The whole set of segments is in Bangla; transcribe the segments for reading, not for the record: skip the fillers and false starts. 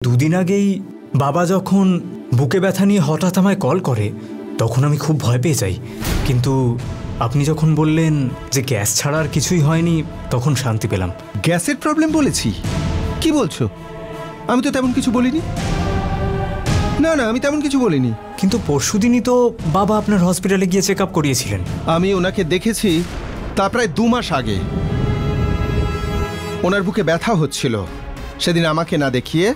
দুদিন আগেই বাবা যখন বুকে ব্যথা নিয়ে হঠাৎ আমায় কল করে তখন আমি খুব ভয় পেয়ে যাই, কিন্তু আপনি যখন বললেন যে গ্যাস ছাড়া আর কিছুই হয়নি তখন শান্তি পেলাম। গ্যাসের প্রবলেম বলেছি? কি বলছো? আমি তো তেমন কিছু বলিনি। না না, আমি তেমন কিছু বলিনি। কিন্তু পরশুদিনই তো বাবা আপনার হসপিটালে গিয়ে চেক আপ করিয়েছিলেন। আমি ওনাকে দেখেছি তা প্রায় 2 মাস আগে। ওনার বুকে ব্যথা হচ্ছিল, সেদিন আমাকে না দেখিয়ে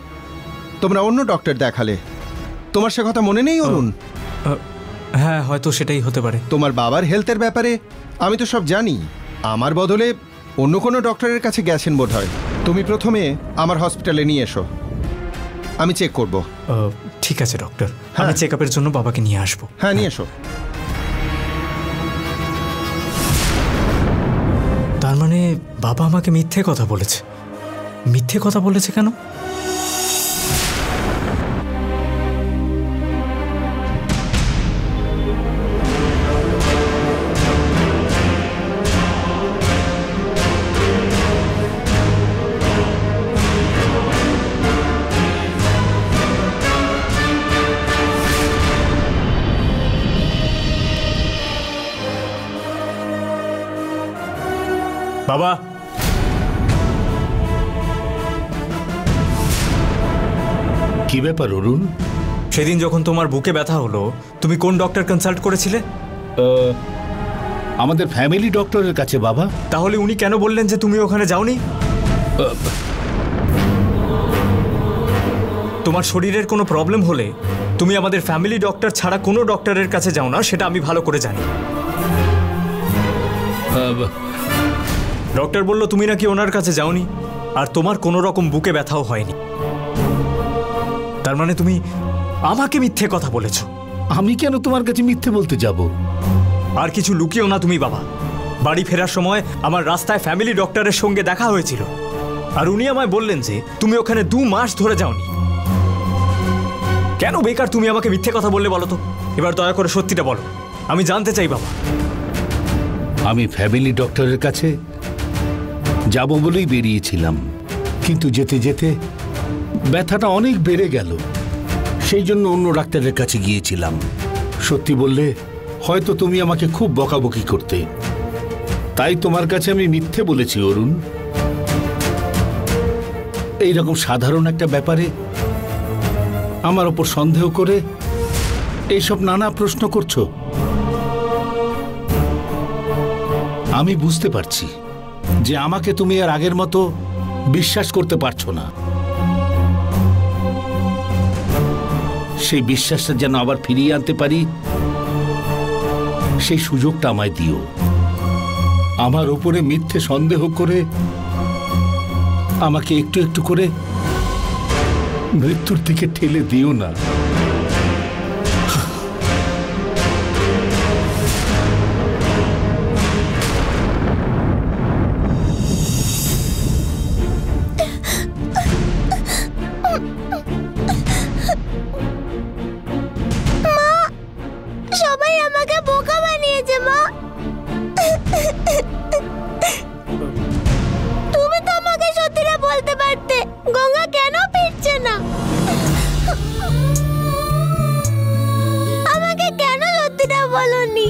তোমরা অন্য ডক্টর দেখালে। তোমার সে কথা মনে নেই অরুণ? হ্যাঁ, হয়তো সেটাই হতে পারে। তোমার বাবার হেলথের ব্যাপারে আমি তো সব জানি। আমার বদলে অন্য কোনো ডক্টরের কাছে গেছেন বোধ হয়। তুমি প্রথমে আমার হসপিটালে নিয়ে এসো, আমি চেক করব। ঠিক আছে ডক্টর, আমি চেক আপের জন্য বাবাকে নিয়ে আসবো। হ্যাঁ, নিয়ে এসো। তার মানে বাবা আমাকে মিথ্যে কথা বলেছে। মিথ্যে কথা বলেছে কেন? বাবা, কি ব্যাপার অরুণ? সেদিন যখন তোমার বুকে ব্যথা হলো তুমি কোন ডক্টর কনসাল্ট করেছিলে? আমাদের ফ্যামিলি ডক্টরের কাছে বাবা। তাহলে উনি কেন বললেন যে তুমি ওখানে যাওনি? তোমার শরীরের কোনো প্রবলেম হলে তুমি আমাদের ফ্যামিলি ডক্টর ছাড়া কোনো ডক্টরের কাছে যাও না, সেটা আমি ভালো করে জানি। ডক্টর বলল তুমি নাকি ওনার কাছে যাওনি, আর তোমার কোনো রকম বুকে ব্যথাও হয়নি। তার মানে তুমি আমাকে মিথ্যে কথা বলেছ। আমি কেন তোমার কাছে মিথ্যে বলতে যাব? আর কিছু লুকিও না তুমি বাবা। বাড়ি ফেরার সময় আমার রাস্তায় ফ্যামিলি ডক্টরের সঙ্গে দেখা হয়েছিল, আর উনি আমায় বললেন যে তুমি ওখানে 2 মাস ধরে যাওনি। কেন বেকার তুমি আমাকে মিথ্যে কথা বললে বলো তো? এবার দয়া করে সত্যিটা বলো, আমি জানতে চাই বাবা। আমি ফ্যামিলি ডক্টরের কাছে যাব বলেই বেরিয়েছিলাম, কিন্তু যেতে যেতে ব্যথাটা অনেক বেড়ে গেল, সেই জন্য অন্য ডাক্তারের কাছে গিয়েছিলাম। সত্যি বললে হয়তো তুমি আমাকে খুব বকাবকি করতে, তাই তোমার কাছে আমি মিথ্যে বলেছি অরুণ। এইরকম সাধারণ একটা ব্যাপারে আমার ওপর সন্দেহ করে এইসব নানা প্রশ্ন করছো। আমি বুঝতে পারছি যে আমাকে তুমি আর আগের মতো বিশ্বাস করতে পারছো না। সেই বিশ্বাসটা যেন আবার ফিরিয়ে আনতে পারি, সেই সুযোগটা আমায় দিও। আমার উপরে মিথ্যে সন্দেহ করে আমাকে একটু একটু করে মৃত্যুর দিকে ঠেলে দিও না। সবাই আমাকে বোকা বানিয়েছে মা। তুমি তো আমাকে সত্যিটা বলতে পারতে, গঙ্গা কেন ফিরছে না? আমাকে কেন সত্যিটা বলনি?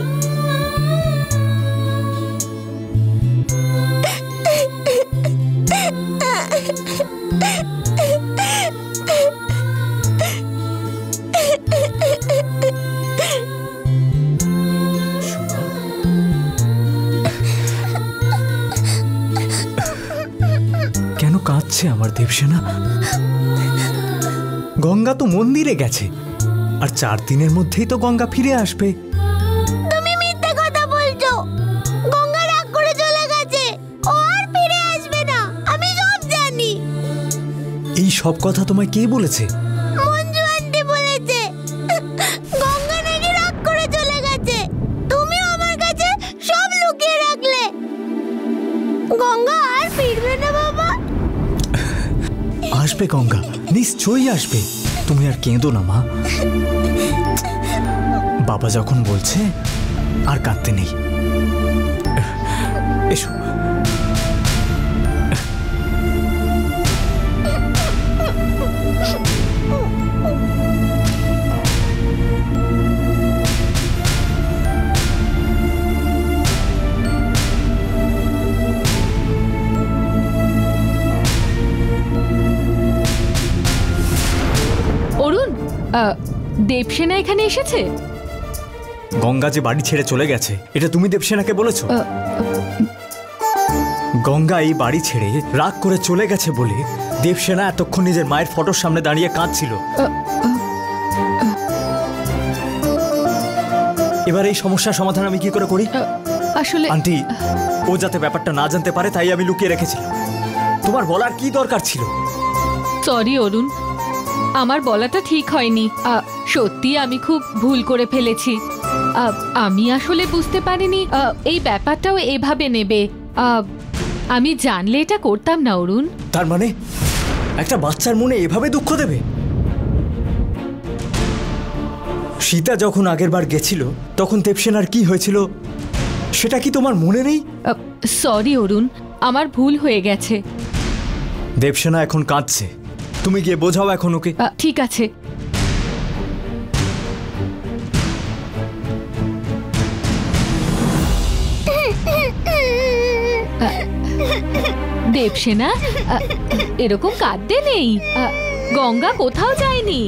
কেন কাঁদছে আমার দেবসেনা? গঙ্গা তো মন্দিরে গেছে, আর 4 দিনের মধ্যেই তো গঙ্গা ফিরে আসবে। তুমি মিথ্যে কথা বলছো। গঙ্গা রাগ করে চলে গেছে, ও আর ফিরে আসবে না, আমি সব জানি। এই সব কথা তোমায় কে বলেছে? মঞ্জু আন্টি বলেছে। গঙ্গা নাকি রাগ করে চলে গেছে, তুমি আমার কাছে সব লুকিয়ে রাখলে। গঙ্গা আর ফিরবে না বাবা। আসবে গঙ্গা, নিশ্চয়ই আসবে। তুমি আর কেঁদো না মা। বাবা যখন বলছে আর কাঁদতে নেই। এসো। দেবসেনা এখানে এসেছে? গঙ্গা যে বাড়ি ছেড়ে চলে গেছে এটা তুমি দেবসেনাকে বলেছো? গঙ্গা এই বাড়ি ছেড়ে রাগ করে চলে গেছে বলে দেবসেনা এতক্ষণ নিজের মায়ের ফটোর সামনে দাঁড়িয়ে কাঁদছিল। এবার এই সমস্যার সমাধান আমি কি করে করি? আসলে আন্টি, ও যাতে ব্যাপারটা না জানতে পারে তাই আমি লুকিয়ে রেখেছিলাম। তোমার বলার কি দরকার ছিল? সরি অরুণ, আমার বলাটা ঠিক হয়নি। সত্যি আমি খুব ভুল করে ফেলেছি। আমি আসলে বুঝতে পারিনি এই ব্যাপারটাও এভাবে নেবে। আমি জানলে এটা করতাম না অরুণ। তার মানে একটা বাচ্চার মনে এভাবে দুঃখ দেবে? সীতা যখন আগের বার গেছিল তখন দেবসেনার কি হয়েছিল সেটা কি তোমার মনে নেই? সরি অরুণ, আমার ভুল হয়ে গেছে। দেবসেনা এখন কাঁদছে, তুমি গিয়ে বোঝাও এখন ওকে। ঠিক আছে। দেবসেনা, এরকম কাঁদতে নেই। গঙ্গা কোথাও যায়নি।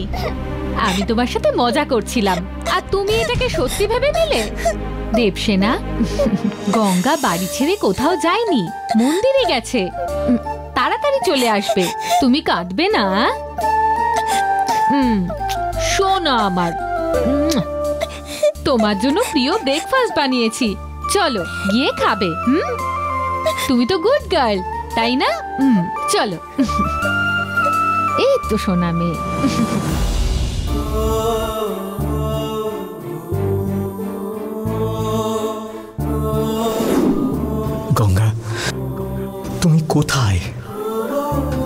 আমি তোমার সাথে মজা করছিলাম আর তুমি এটাকে সত্যি ভেবে নিলে। দেবসেনা, গঙ্গা বাড়ি ছেড়ে কোথাও যায়নি, মন্দিরে গেছে। তাড়াতাড়ি চলে আসবে, তুমি কাঁদবে না। শোনো আমার, তোমার জন্য প্রিয় ব্রেকফাস্ট বানিয়েছি, চলো গিয়ে খাবে। তুমি তো গুড গার্ল, তাই না? চলো। এই তো সোনা মেয়ে। গঙ্গা, তুমি কোথায়?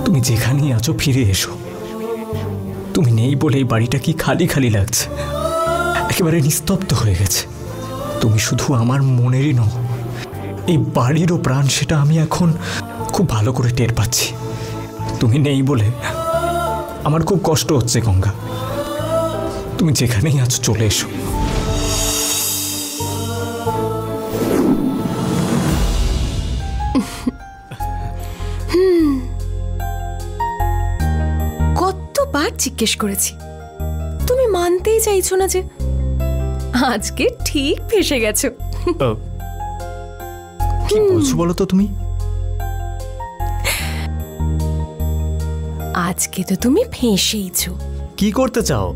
তুমি যেখানেই আছো ফিরে এসো। তুমি নেই বলে এই বাড়িটা কি খালি খালি লাগছে, একেবারে নিস্তব্ধ হয়ে গেছে। তুমি শুধু আমার মনেরই নও, এই বাড়িরও প্রাণ, সেটা আমি এখন খুব ভালো করে টের পাচ্ছি। তুমি নেই বলে আমার খুব কষ্ট হচ্ছে গঙ্গা। তুমি যেখানেই আছো চলে এসো। কতবার জিজ্ঞেস করেছি, তুমি মানতেই চাইছো না যে আজকে ঠিক ফেসে গেছো। কি বলছো বলো তো তুমি? আজকে তো তুমি ফেঁসেইছো। কি করতে চাও?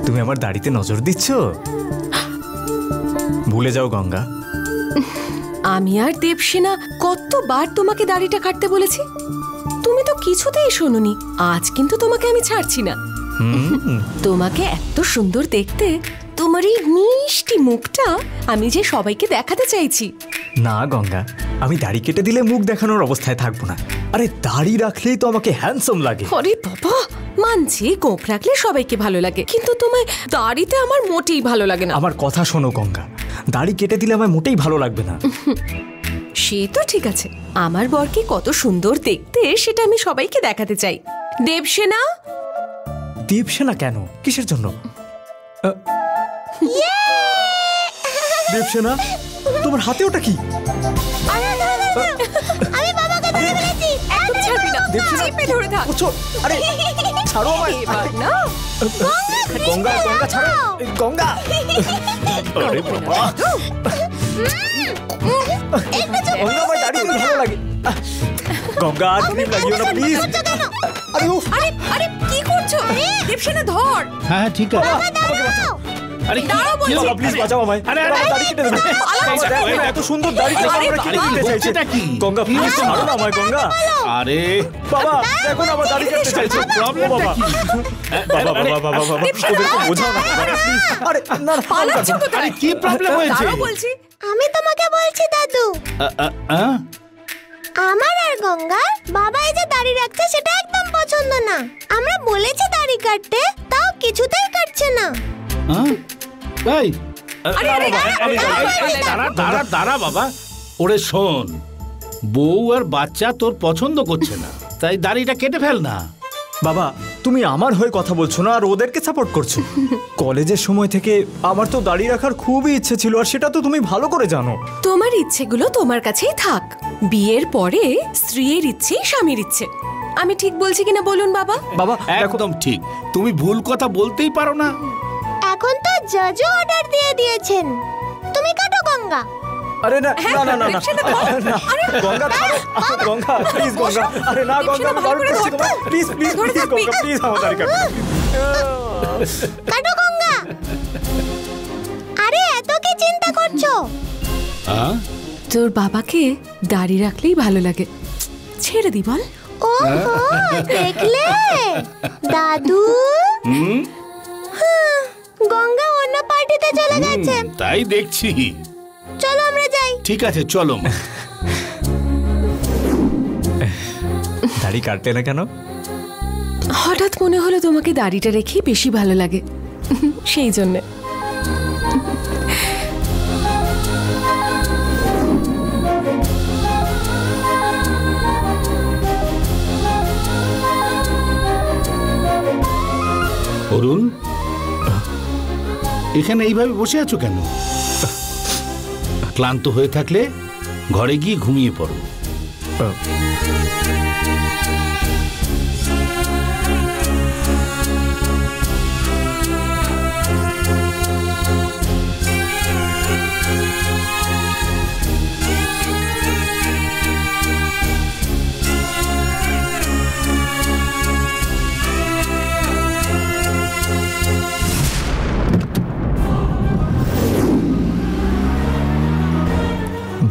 তুমি আমার দাড়িতে নজর দিচ্ছ? ভুলে যাও গঙ্গা। আমি আর দেবসেনা কতবার তোমাকে দাড়িটা কাটতে বলেছি, তুমি তো কিছুতেই শোনোনি। আজ কিন্তু তোমাকে আমি ছাড়ছি না। তোমাকে এত সুন্দর দেখতে, তোমার এই মিষ্টি মুখটা আমি যে সবাইকে দেখাতে চাইছি। না গঙ্গা, আমি দাড়ি কেটে দিলে মুখ দেখানোর অবস্থায় থাকবো না। আরে দাড়ি রাখলেই তো আমাকে হ্যান্ডসাম লাগে। আরে বাবা, মানছি গোঁফ রাখলে সবাইকে ভালো লাগে, কিন্তু তোমায় দাড়িতে আমার মোটেই ভালো লাগে না। আমার কথা শোনো গঙ্গা, দাড়ি কেটে দিলে আমার মোটেই ভালো লাগবে না। সে তো ঠিক আছে, আমার বরকে কত সুন্দর দেখতে সেটা আমি সবাইকে দেখাতে চাই। দেবসেনা। দেবসেনা কেন? কিসের জন্য? দেবসেনা, তোমার হাতে ওটা কি? আমি বাবাকে ধরে ফেলেছি। একদম ছাড়বি না, চেপে ধরে থাক। আরে ছাড়ো আমায়। এবার না। গঙ্গা, গঙ্গা ছাড়ো। গঙ্গা। আরে বাবা। গঙ্গা, আমার দাড়ি খুব ভালো লাগে। গঙ্গা, আর ক্রিম লাগিও না প্লিজ। আরে উফ। আরে কি করছো? দেবসেনা ধর। হ্যাঁ ঠিক আছে। আরে দাঁড়াও বলছি। বাবা প্লিজ বাঁচাও আমায়। আরে আমার দাড়ি কেটে দেবে। এত সুন্দর দাড়ি আমার কেটে দিতে চাইছে। গঙ্গা প্লিজ ছাড়ো না আমায় গঙ্গা। আরে বাবা দেখো না আমার দাড়ি কেটে চাইছে। প্রবলেম বাবা। বাবা বাবা বাবা বাবা ওদেরকে বোঝাও না। আরে না না পালাচ্ছ কোথায়? আরে কি প্রবলেম হয়েছে? দাঁড়াও বলছি। আমি তোমাকে বলছি দাদু, আমার আর গঙ্গার বাবা এই যে দাড়ি রাখছে সেটা একদম পছন্দ না। আমরা বলেছি দাড়ি কাটতে, তাও কিছুতেই কাটছে না। এই দাঁড়া, দাঁড়া দাঁড়া বাবা, ওরে শোন, বউ আর বাচ্চা তোর পছন্দ করছে না, তাই দাড়িটা কেটে ফেল না। বাবা তুমি আমার হয়ে কথা বলছো না আর ওদেরকে সাপোর্ট করছো। কলেজের সময় থেকে আমার তো দাড়ি রাখার খুবই ইচ্ছে ছিল, আর সেটা তো তুমি ভালো করে জানো। তোমার ইচ্ছেগুলো তোমার কাছেই থাক, বিয়ের পরে স্ত্রীর ইচ্ছেই স্বামীর ইচ্ছে। আমি ঠিক বলছি কিনা বলুন বাবা? বাবা একদম ঠিক, তুমি ভুল কথা বলতেই পারো না। এখন তো জাজও অর্ডার দিয়ে দিয়েছেন, তুমি কাটো গঙ্গা। আরে না না না না না গঙ্গা ছাড়ো, গঙ্গা প্লিজ গঙ্গা, আরে না গঙ্গা আমি বারণ করছি তোমায়, please please please Ganga please আমার দাড়ি কাটো। কাটো গঙ্গা। আরে এত কি চিন্তা করছো? তোর বাবাকে দাড়ি রাখলেই ভালো লাগে, ছেড়ে দি বল। ও দেখলে দাদু, গঙ্গা অন্য পার্টিতে চলে গেছে। তাই দেখছি। চলো আমরা যাই। ঠিক আছে চলো। দাড়ি কাটতে না কেন? হঠাৎ মনে হলো তোমাকে দাড়িটা রেখেই বেশি ভালো লাগে, সেই জন্যে। অরুণ, এখানে এইভাবে বসে আছো কেন? ক্লান্ত হয়ে থাকলে ঘরে গিয়ে ঘুমিয়ে পড়ো।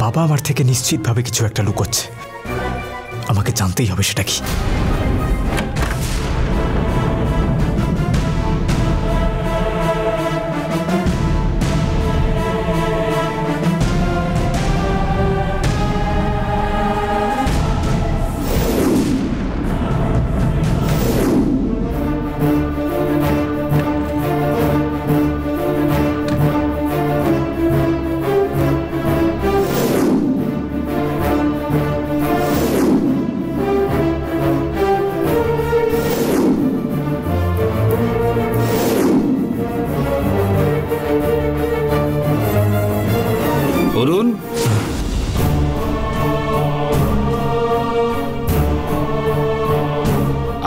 বাবা আমার থেকে নিশ্চিতভাবে কিছু একটা লুকোচ্ছে, আমাকে জানতেই হবে সেটা কি। অরুণ,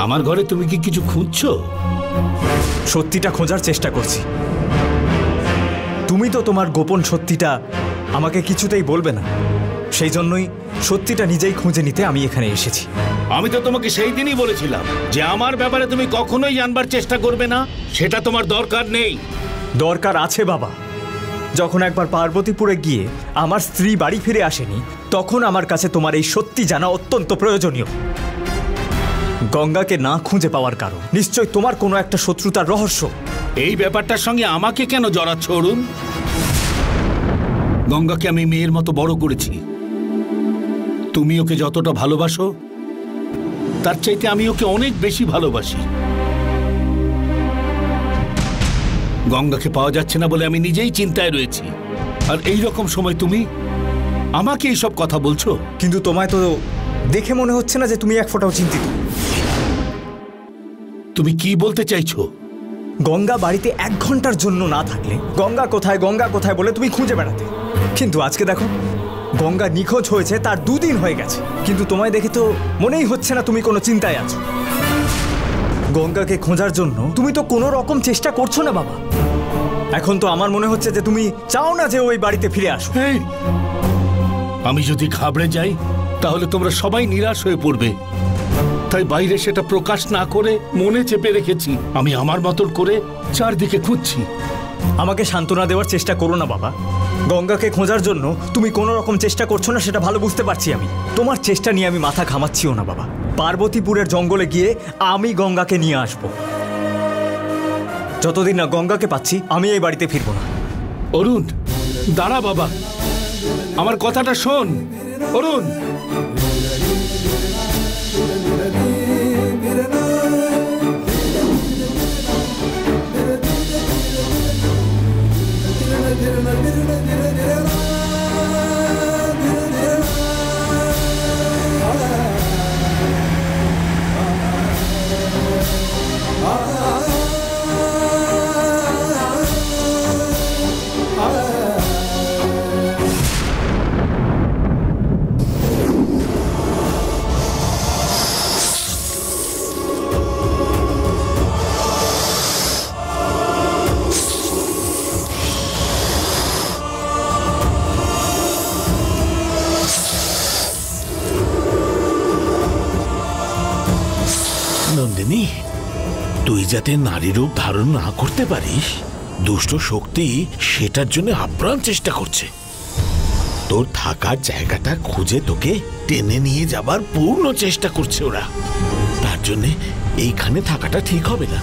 আমার ঘরে তুমি কি কিছু খুঁজছো? সত্যিটা খোঁজার চেষ্টা করছি। তুমি তো তোমার গোপন সত্যিটা আমাকে কিছুতেই বলবে না, সেই জন্যই সত্যিটা নিজেই খুঁজে নিতে আমি এখানে এসেছি। আমি তো তোমাকে সেই দিনই বলেছিলাম যে আমার ব্যাপারে তুমি কখনোই জানবার চেষ্টা করবে না, সেটা তোমার দরকার নেই। দরকার আছে বাবা। যখন একবার পার্বতীপুরে গিয়ে আমার স্ত্রী বাড়ি ফিরে আসেনি, তখন আমার কাছে তোমার এই সত্যি জানা অত্যন্ত প্রয়োজনীয়। গঙ্গাকে না খুঁজে পাওয়ার কারণ নিশ্চয় তোমার কোনো একটা শত্রুতার রহস্য। এই ব্যাপারটার সঙ্গে আমাকে কেন জড়াচ্ছ অরুণ? গঙ্গাকে আমি মেয়ের মতো বড় করেছি, তুমি ওকে যতটা ভালোবাসো তার চাইতে আমি ওকে অনেক বেশি ভালোবাসি। গঙ্গাকে পাওয়া যাচ্ছে না বলে আমি নিজেই চিন্তায় রয়েছি, আর এই রকম সময় তুমি আমাকে এইসব কথা বলছো? কিন্তু তোমায় তো দেখে মনে হচ্ছে না যে তুমি এক ফোঁটাও চিন্তিত। তুমি কি বলতে চাইছো? গঙ্গা বাড়িতে 1 ঘন্টার জন্য না থাকলে গঙ্গা কোথায় বলে তুমি খুঁজে বেড়াতে, কিন্তু আজকে দেখো গঙ্গা নিখোঁজ হয়েছে তার 2 দিন হয়ে গেছে, কিন্তু তোমায় দেখে তো মনেই হচ্ছে না তুমি কোনো চিন্তায় আছো। গঙ্গাকে খোঁজার জন্য তুমি তো কোনো রকম চেষ্টা করছো না বাবা। এখন তো আমার মনে হচ্ছে যে তুমি চাও না যে ওই বাড়িতে ফিরে আসো। আমি যদি ঘাবড়ে যাই তাহলে তোমরা সবাই নিরাশ হয়ে পড়বে, তাই বাইরে সেটা প্রকাশ না করে মনে চেপে রেখেছি। আমি আমার মতন করে চারদিকে খুঁজছি। আমাকে সান্ত্বনা দেওয়ার চেষ্টা করো না বাবা। গঙ্গাকে খোঁজার জন্য তুমি কোনো রকম চেষ্টা করছো না, সেটা ভালো বুঝতে পারছি আমি। তোমার চেষ্টা নিয়ে আমি মাথা ঘামাচ্ছিও না বাবা। পার্বতীপুরের জঙ্গলে গিয়ে আমি গঙ্গাকে নিয়ে আসব। যতদিন না গঙ্গাকে পাচ্ছি আমি এই বাড়িতে ফিরবো না। অরুণ দাঁড়া বাবা, আমার কথাটা শোন। অরুণ, তুই যাতে নারী রূপ ধারণ না করতে পারিস, দুষ্ট শক্তি সেটার জন্য আপ্রাণ চেষ্টা করছে। তোর থাকার জায়গাটা খুঁজে তোকে টেনে নিয়ে যাবার পূর্ণ চেষ্টা করছে ওরা। তার জন্যে এইখানে থাকাটা ঠিক হবে না।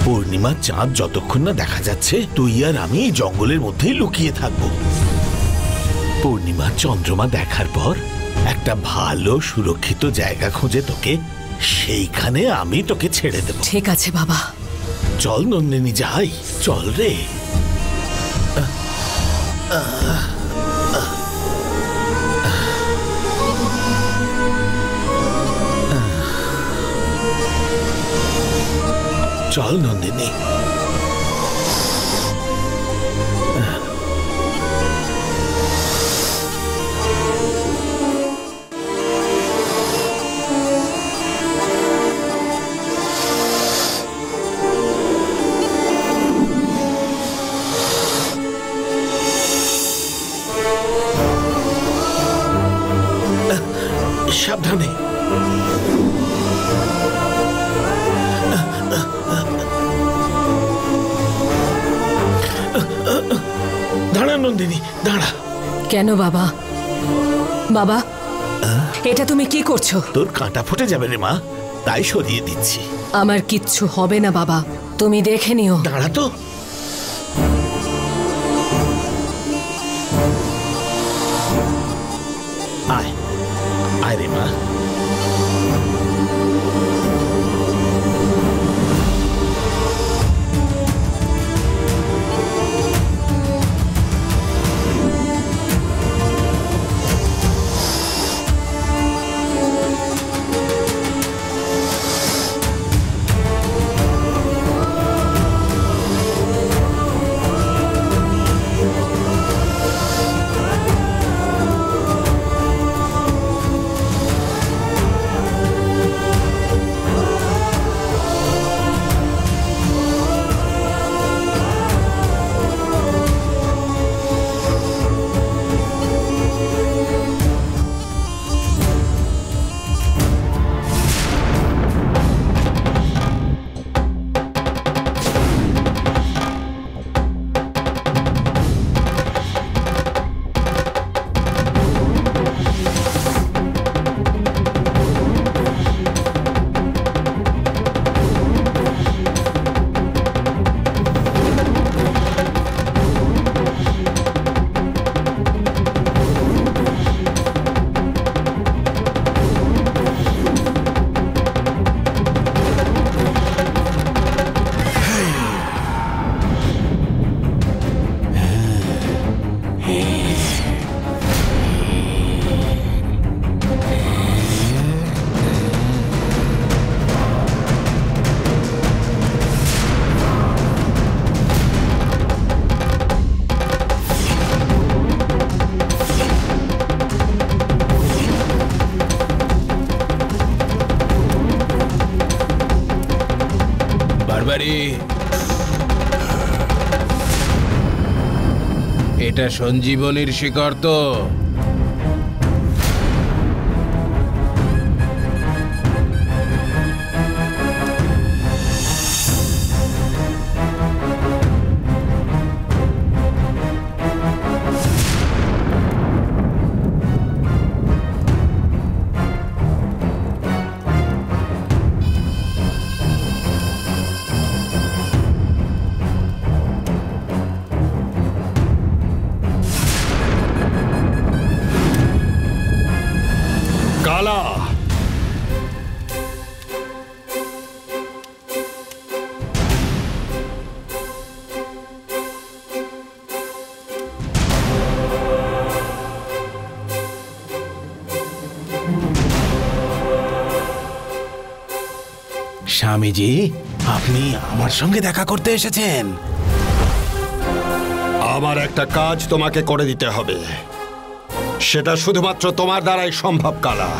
পূর্ণিমার চাঁদ যতক্ষণ না দেখা যাচ্ছে, তুই আর আমি এই জঙ্গলের মধ্যেই লুকিয়ে থাকবো। পূর্ণিমার চন্দ্রমা দেখার পর একটা ভালো সুরক্ষিত জায়গা খুঁজে তোকে সেইখানে আমি তোকে ছেড়ে দেব। ঠিক আছে বাবা। চল নন্দিনী, যাই, চল রে। চল নন্দিনী। সাবধানে। দাঁড়া নন্দিনী, দাঁড়া। কেন বাবা? বাবা, এটা তুমি কি করছো? তোর কাঁটা ফুটে যাবে রে মা, তাই সরিয়ে দিচ্ছি। আমার কিচ্ছু হবে না বাবা, তুমি দেখে নিও। দাঁড়া তো। আয় আয় রে মা। এটা সঞ্জীবনীর শিকড় তো? কালা, স্বামীজি, আপনি আমার সঙ্গে দেখা করতে এসেছেন? আমার একটা কাজ তোমাকে করে দিতে হবে, সেটা শুধুমাত্র তোমার দ্বারাই সম্ভব কালা।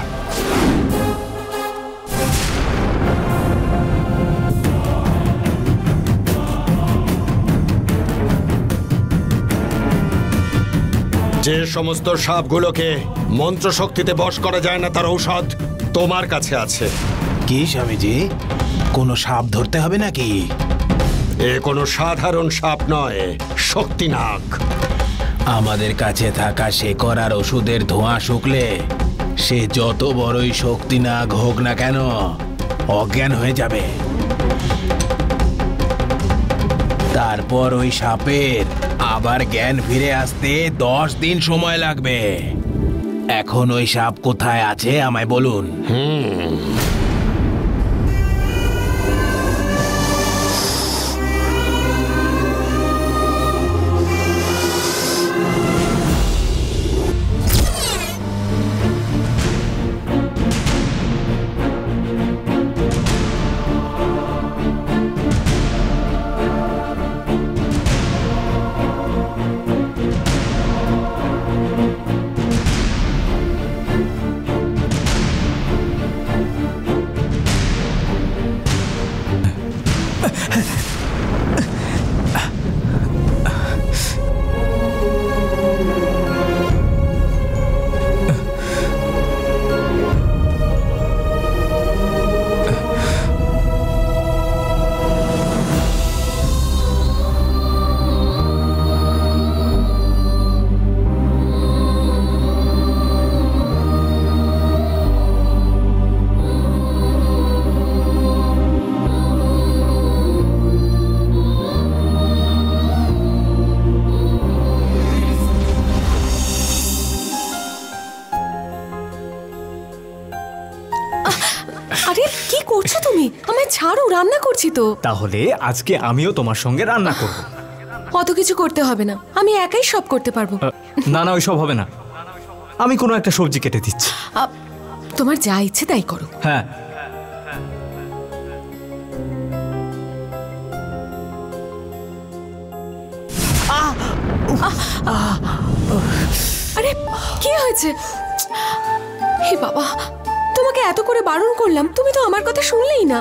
যে সমস্ত সাপগুলোকে মন্ত্র শক্তিতে বশ করা যায় না, তার ঔষধ তোমার কাছে আছে। কি স্বামীজি? কোনো সাপ ধরতে হবে নাকি? এ কোনো সাধারণ সাপ নয়, শক্তিনাগ। আমাদের কাছে থাকা শেকড় আর ওষুধের ধোঁয়া শুকলে সে যত বড়ই শক্তিনাগ হোক না কেন অজ্ঞান হয়ে যাবে। তারপর ওই সাপের আবার জ্ঞান ফিরে আসতে 10 দিন সময় লাগবে। এখন ওই সাপ কোথায় আছে আমায় বলুন। আরে কি করছো তুমি? আমায় ছাড়ো, রান্না করছি তো। তাহলে আজকে আমিও তোমার সঙ্গে রান্না করব। অত কিছু করতে হবে না, আমি একাই সব করতে পারবো। না না, ওইসব হবে না। আমি কোনো একটা সবজি কেটে দিচ্ছি। তোমার যা ইচ্ছে তাই করো। হ্যাঁ। আরে কি হয়েছে? হে বাবা, তোমাকে এত করে বারণ করলাম, তুমি তো আমার কথা শুনলেই না।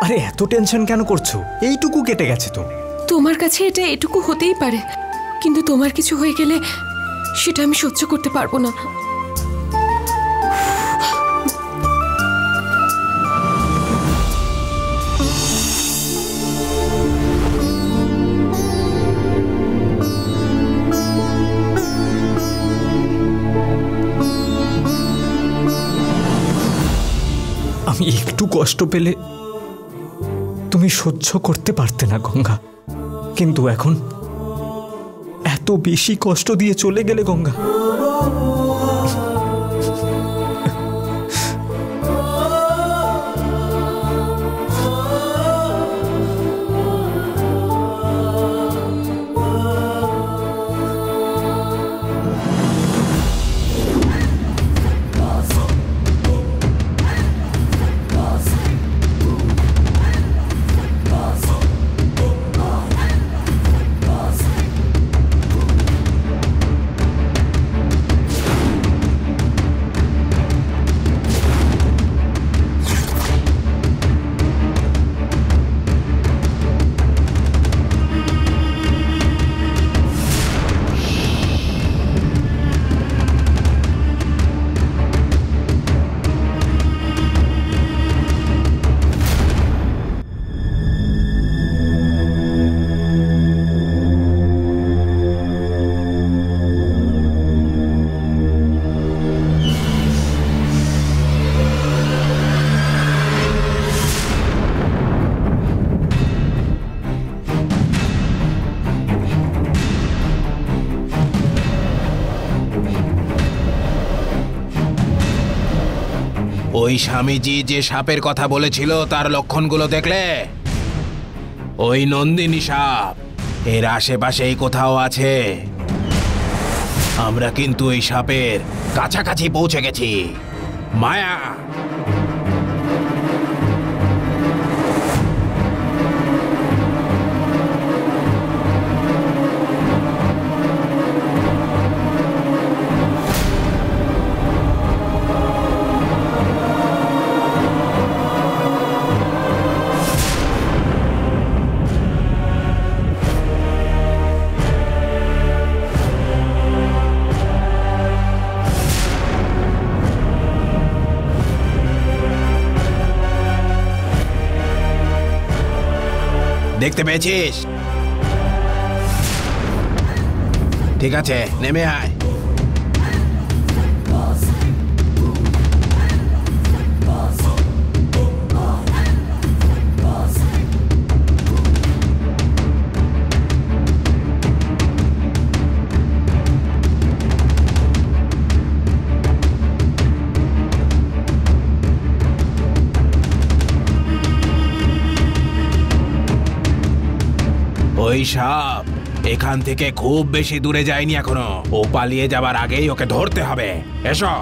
আরে এত টেনশন কেন করছো? এইটুকু কেটে গেছে তো। তোমার কাছে এটা এটুকু হতেই পারে, কিন্তু তোমার কিছু হয়ে গেলে সেটা আমি সহ্য করতে পারবো না। আমি একটু কষ্ট পেলে তুমি সহ্য করতে পারতে না গঙ্গা, কিন্তু এখন এত বেশি কষ্ট দিয়ে চলে গেলে গঙ্গা। ওই স্বামীজি যে সাপের কথা বলেছিল তার লক্ষণগুলো দেখলে? ওই নন্দিনী সাপ এর আশেপাশেই কোথাও আছে। আমরা কিন্তু এই সাপের কাছাকাছি পৌঁছে গেছি। মায়া, দেখতে পেয়েছিস? ঠিক আছে, নেমে আয়। ওই সাপ এখান থেকে খুব বেশি দূরে যায়নি এখনো। ও পালিয়ে যাবার আগেই ওকে ধরতে হবে। এসো।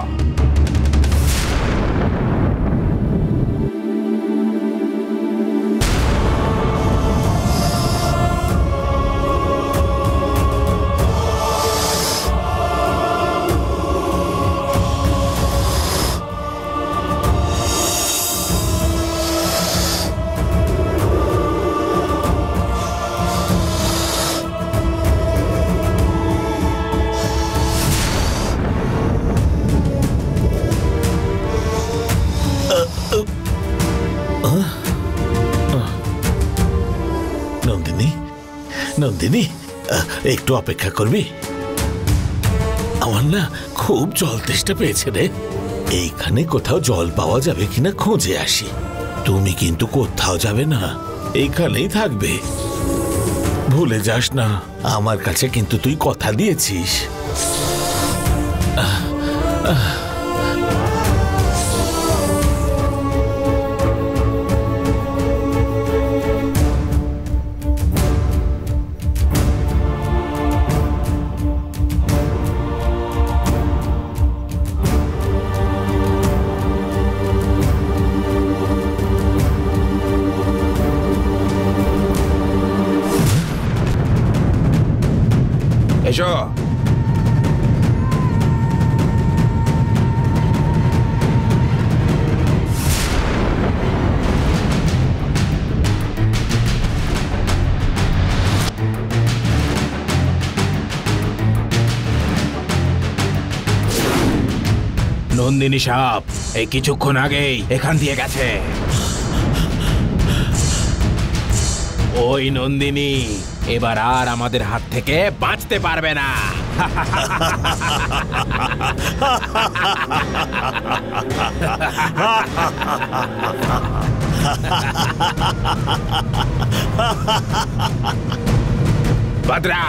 নন্দিনী, একটু অপেক্ষা করবি? আমার না খুব জল তেষ্টা পেয়েছে রে। এইখানে কোথাও জল পাওয়া যাবে কিনা খুঁজে আসি। তুমি কিন্তু কোথাও যাবে না, এইখানেই থাকবে। ভুলে যাস না, আমার কাছে কিন্তু তুই কথা দিয়েছিস। এসো। নন্দিনী সাপ এই কিছুক্ষণ আগেই এখান দিয়ে গেছে। ওই নন্দিনী এবার আর আমাদের হাত থেকে বাঁচতে পারবে না। ভদ্রা,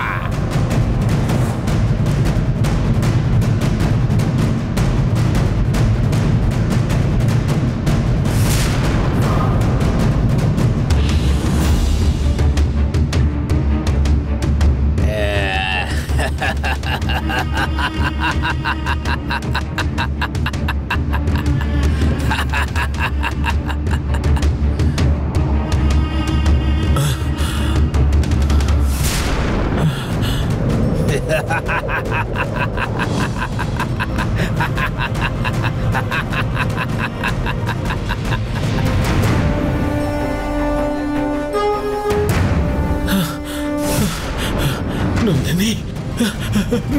নন্দিনী,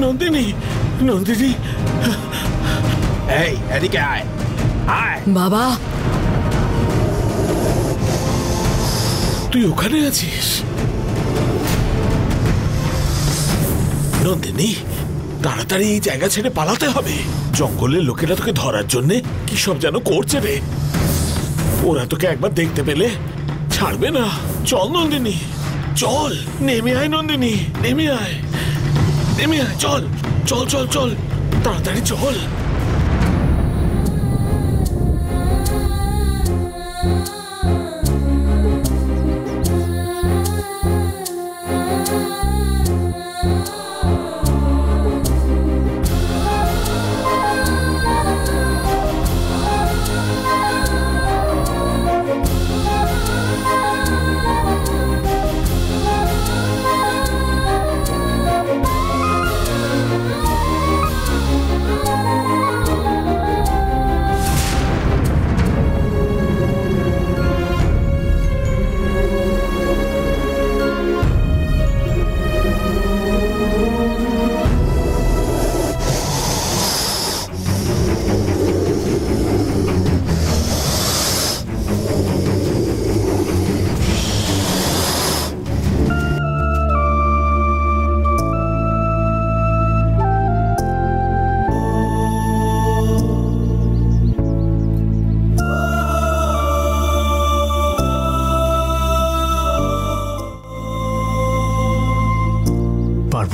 নন্দিনী, নন্দিনী, এই এদিকে আয়। আয় বাবা, তুই ওখানে আছিস? নন্দিনী, তাড়াতাড়ি এই জায়গা ছেড়ে পালাতে হবে। জঙ্গলের লোকেরা তোকে ধরার জন্যে কি সব যেন করছে রে। ওরা তোকে একবার দেখতে পেলে ছাড়বে না। চল নন্দিনী, চল, নেমে আয় নন্দিনী, নেমে আয়, নেমে আয়, চল চল চল চল, তাড়াতাড়ি চল।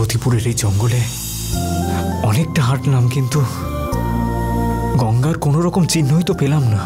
পার্বতীপুরের এই জঙ্গলে অনেকটা হাঁটলাম, কিন্তু গঙ্গার কোনো রকম চিহ্নই তো পেলাম না।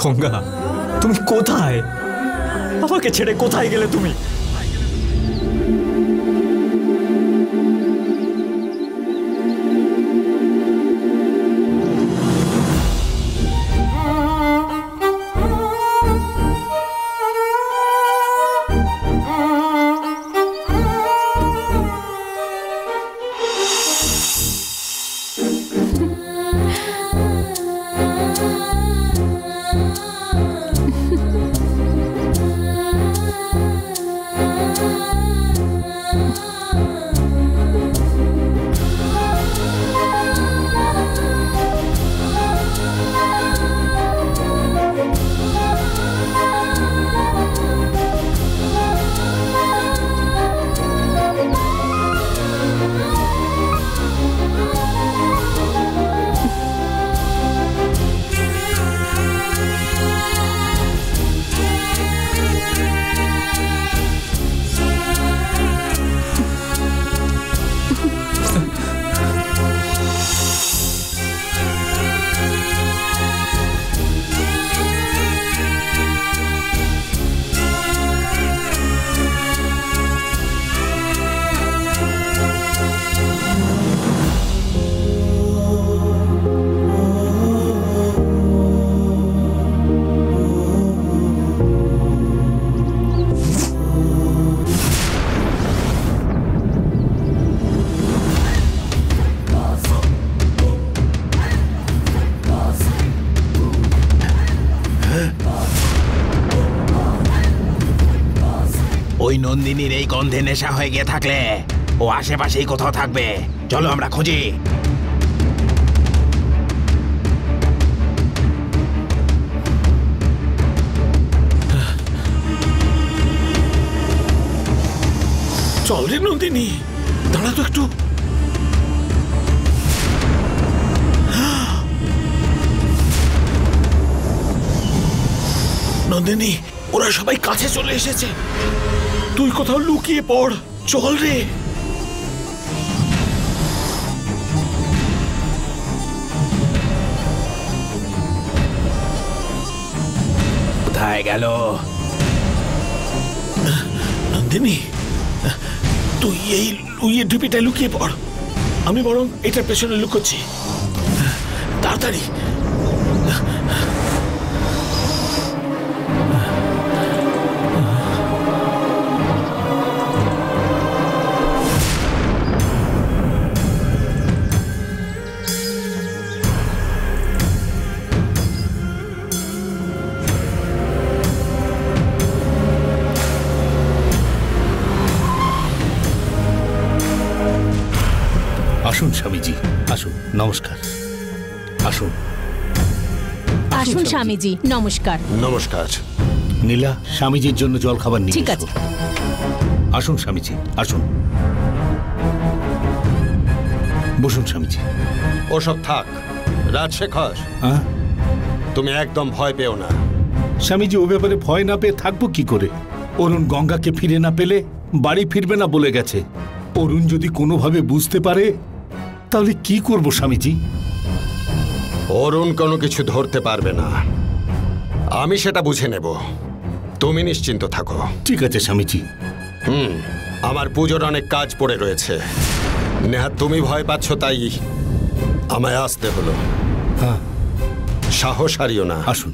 গঙ্গা, তুমি কোথায়? আমাকে ছেড়ে কোথায় গেলে তুমি? ওই নন্দিনীর এই গন্ধে নেশা হয়ে গিয়ে থাকলে ও আশেপাশেই কোথাও থাকবে। চলো আমরা খুঁজি। চল রে নন্দিনী, দাঁড়া তো একটু। নন্দিনী, ওরা সবাই কাছে চলে এসেছে। তুই কোথাও লুকিয়ে পড়। চল রে। কোথায় গেল নন্দিনী? তুই এই ঢুপিটা লুকিয়ে পড়, আমি বরং এটার পেছনে লুকোচ্ছি। তাড়াতাড়ি। আসুন স্বামীজি, আসুন। নমস্কার। আসুন আসুন স্বামীজি, নমস্কার। নমস্কার। নীলা, স্বামীজির জন্য জল খাবার নিয়ে ঠিক এসো। আছে। আসুন স্বামীজি, আসুন। বসুন স্বামীজি। ওসব থাক। রাজশেখর, হ্যাঁ তুমি একদম ভয় পেও না। স্বামীজি, ও ব্যাপারে ভয় না পেয়ে থাকবো কি করে? অরুণ গঙ্গাকে ফিরে না পেলে বাড়ি ফিরবে না বলে গেছে। অরুণ যদি কোনোভাবে বুঝতে পারে তাহলে কি করব স্বামীজি? অরুণ কোনো কিছু ধরতে পারবে না, আমি সেটা বুঝে নেব। তুমি নিশ্চিন্ত থাকো। ঠিক আছে স্বামীজি। আমার পুজোর অনেক কাজ পড়ে রয়েছে। নেহাত তুমি ভয় পাচ্ছ তাই আমায় আসতে হলো। হ্যাঁ, সাহস হারিও না। আসুন।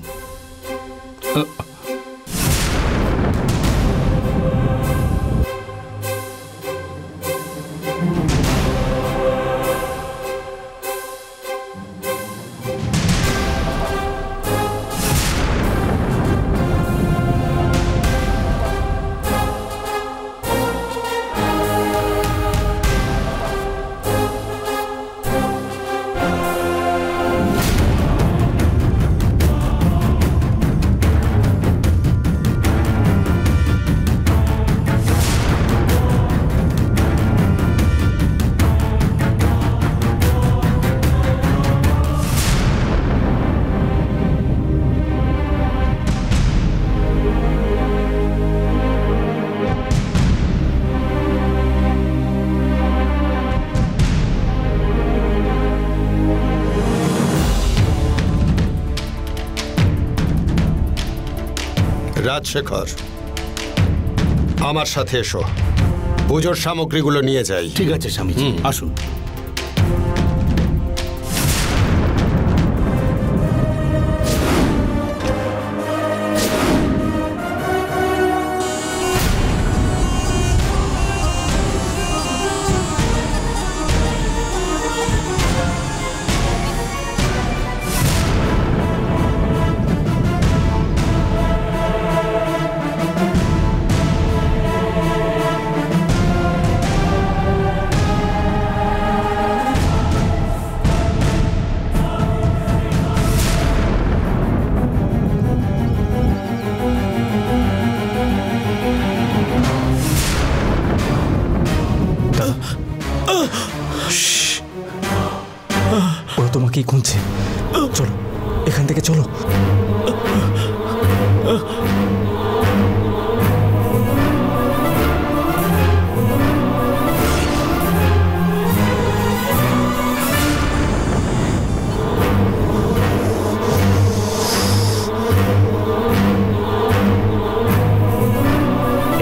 রাজশেখর, আমার সাথে এসো, পুজোর সামগ্রীগুলো নিয়ে যাই। ঠিক আছে স্বামীজি, আসুন। ওরা তোমাকেই খুঁজছে। চলো এখান থেকে, চলো।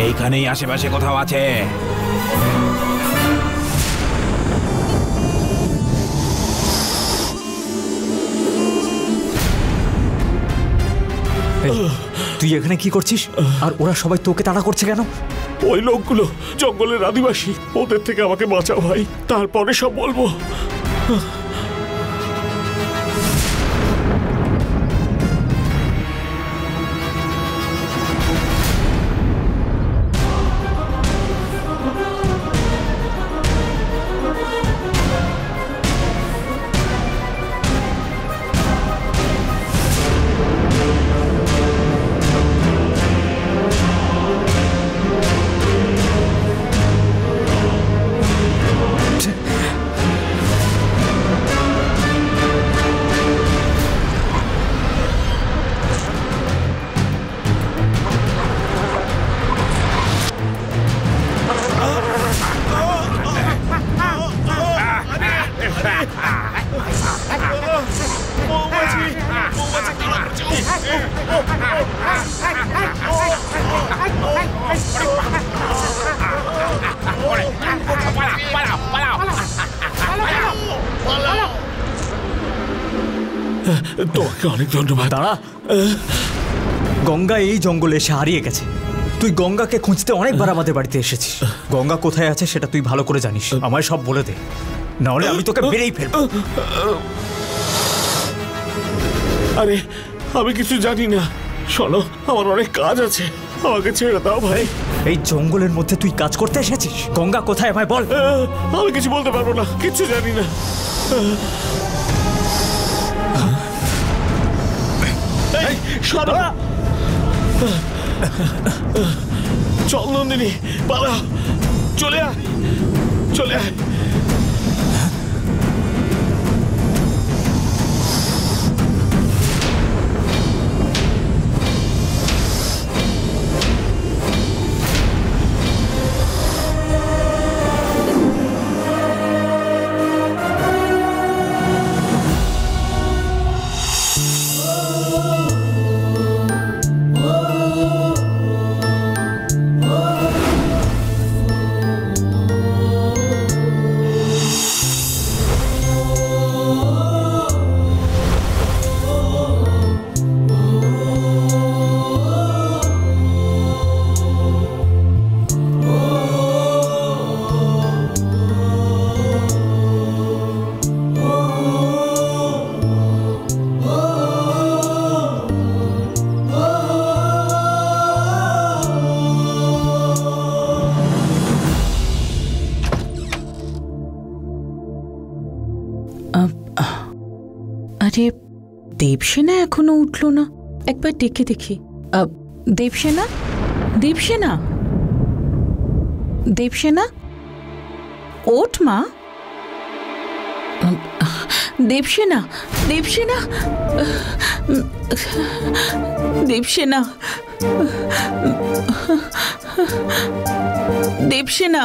এইখানেই আশেপাশে কোথাও আছে। তুই এখানে কি করছিস? আর ওরা সবাই তোকে তাড়া করছে কেন? ওই লোকগুলো জঙ্গলের আদিবাসী, ওদের থেকে আমাকে বাঁচাও ভাই, তারপরে সব বলবো। তোমাকে অনেক ধন্যবাদ। দাঁড়া, গঙ্গা এই জঙ্গলে এসে হারিয়ে গেছে। তুই গঙ্গাকে খুঁজতে অনেকবার আমাদের বাড়িতে এসেছিস। গঙ্গা কোথায় আছে সেটা তুই ভালো করে জানিস। আমায় সব বলে দে, নাহলে আমি তোকে বেরেই ফেলবো। আরে আমি কিছু জানি না, শোনো আমার অনেক কাজ আছে, আমাকে ছেড়ে দাও ভাই। এই জঙ্গলের মধ্যে তুই কাজ করতে এসেছিস? গঙ্গা কোথায় আমায় বল। আমি কিছু বলতে পারবো না, কিছু জানি না। এই, সরো। চল নন্দিনী, পালা, চলে আয়, চলে আয়। আরে দেবসেনা এখনো উঠলো না, একবার ডেকে দেখি। দেবসেনা, দেবসেনা, দেবসেনা, ওঠ মা। দেবসেনা, দেবসেনা, দেবসেনা, দেবসেনা,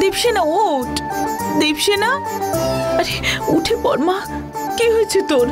দেবসেনা ওঠ। দেবসেনা, আরে উঠে পড় মা, কি হয়েছে তোর?